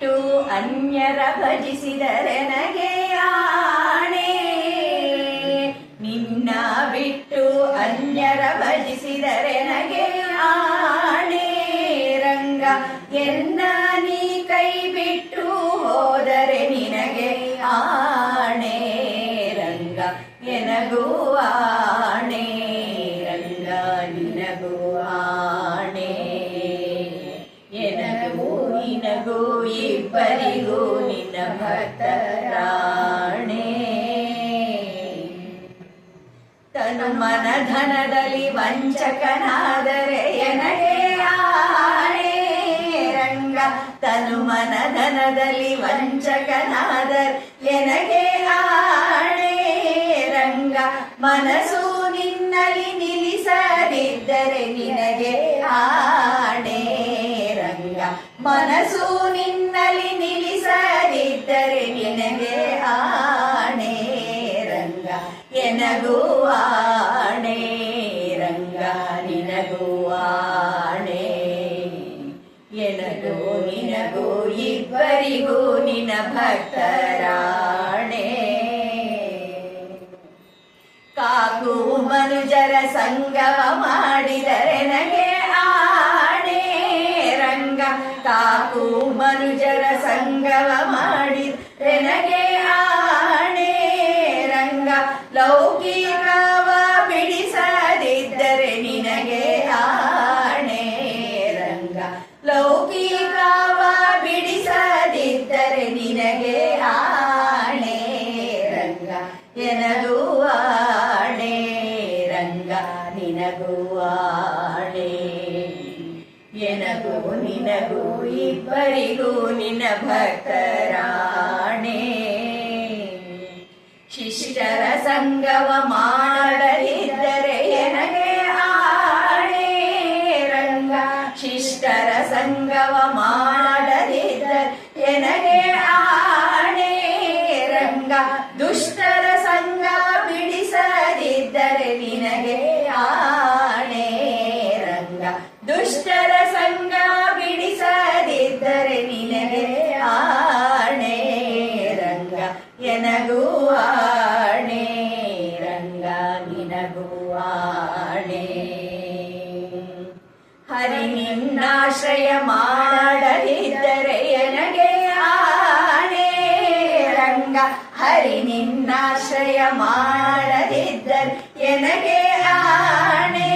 ಬಿಟ್ಟು ಅನ್ಯರ ಭಜಿಸಿದರೆ ನನಗೆ ಆಣೆ. ನಿನ್ನ ಬಿಟ್ಟು ಅನ್ಯರ ಭಜಿಸಿದರೆ ನನಗೆ ಆಣೆ. ರಂಗ ಎನ್ನ ನೀ ಕೈ ಬಿಟ್ಟು ಹೋದರೆ ನಿನಗೆ ಆಣೆ. ರಂಗ ಎನಗೂ ಆಣೆ. ರಂಗ ನಿನಗೂ ಆಣೆ. ಎನಗೂ ನಿನಗೂ ಇಬ್ಬರಿಗೂ ನಿನ್ನ ಭಕ್ತರಾಣೆ. ತನು ಮನ ಧನದಲ್ಲಿ ವಂಚಕನಾದರೆ ಎನಗೆ ಆಣೆ. ರಂಗ ತನು ಮನ ಧನದಲ್ಲಿ ವಂಚಕನಾದರೆ ಎನಗೆ ಆಣೆ. ರಂಗ ಮನಸ್ಸು ನಿನ್ನಲ್ಲಿ ನಿಲ್ಲಿಸದಿದ್ದರೆ ನಿನಗೆ ಆಣೆ. ರಂಗ ಮನಸ್ಸು ನಿನ್ನಲ್ಲಿ ನಿಲ್ಲಿಸದಿದ್ದರೆ ನಿನಗೆ ಆಣೆ. ರಂಗ ಎನಗೂ ಆಣೆ. ರಂಗ ನಿನಗೂ ಆಣೆ. ಎನಗೂ ನಿನಗೂ ಇಬ್ಬರಿಗೂ ನಿನ್ನ ಭಕ್ತರಾಣೆ. ಕಾಕು ಮನುಜರ ಸಂಗಮ ಮಾಡಿದರೆ ನನಗೆ ಆಣೆ. ರಂಗ ಕಾಕು ಮನುಜರ ಸಂಗಮ ಮಾಡಿದರೆ ನನಗೆ ಆಣೆ. ರಂಗ ಲೌಕಿಕವ ಬಿಡಿಸದಿದ್ದರೆ ನಿನಗೆ ಆಣೆ. ರಂಗ ಲೌಕಿಕವ ಬಿಡಿಸದಿದ್ದರೆ ನಿನಗೆ ಆಣೆ. ರಂಗ ಎನಗೂ ಆಣೆ. ರಂಗ ನಿನಗೂ ಆಣೆ. ಎನಗೂ ನಿನಗೂ ಇಬ್ಬರಿಗೂ ನಿನ್ನ ಭಕ್ತರಾಣೆ. ಶಿಷ್ಟರ ಸಂಗವ ಮಾಡದಿದ್ದರೆ ಎನಗೆ ಆಣೆ. ರಂಗ ಶಿಷ್ಟರ ಸಂಗವ ಮಾಡದಿದ್ದರೆ ಎನಗೆ ಆಣೆ. ರಂಗ ದುಷ್ಟರ ಸಂಗ ಬಿಡಿಸದಿದ್ದರೆ ನಿನಗೆ ಆಣೆ. ರಂಗ ದುಷ್ಟರ ಸಂಗ ಬಿಡಿಸದಿದ್ದರೆ ನಿನಗೆ ಆಣೆ. ರಂಗ ಎನಗೂ ಆಣೆ. ರಂಗ ನಿನಗೂ ಆಣೆ. ಹರಿ ನಿನ್ನಾಶ್ರಯ ಮಾಡದಿದ್ದರೆ ಎನಗೆ ಆಣೆ. ರಂಗ ಹರಿ ನಿನ್ನಾಶ್ರಯ ಮಾಡದಿದ್ದರೆ ಎನಗೆ ಆಣೆ.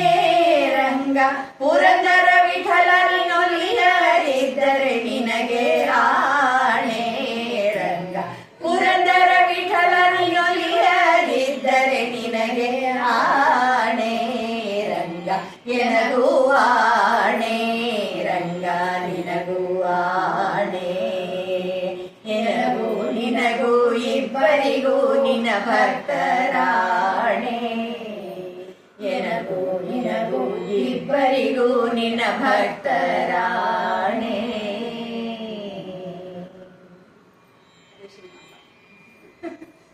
ರಂಗ ಪುರಂದರ ವಿಠಲನೊಲಿಯದಿದ್ದರೆ ನಿನಗೆ ಆಣೆ. ರಂಗ ಪುರಂದರ ವಿಠಲನೊಲಿಯದಿದ್ದರೆ ನಿನಗೆ ಆಣೆ. ರಂಗ ಎನಗೂ ಆಣೆ. ರಂಗ ನಿನಗೂ ಆಣೆ. ಎನಗೂ ನಿನಗೂ ಇಬ್ಬರಿಗೂ ನಿನ್ನ ಭಕ್ತರಾಣೆ. ಎನಗೂ ನಿನಗೂ ಇಬ್ಬರಿಗೂ ನಿನ್ನ ಭಕ್ತರಾಣೆ.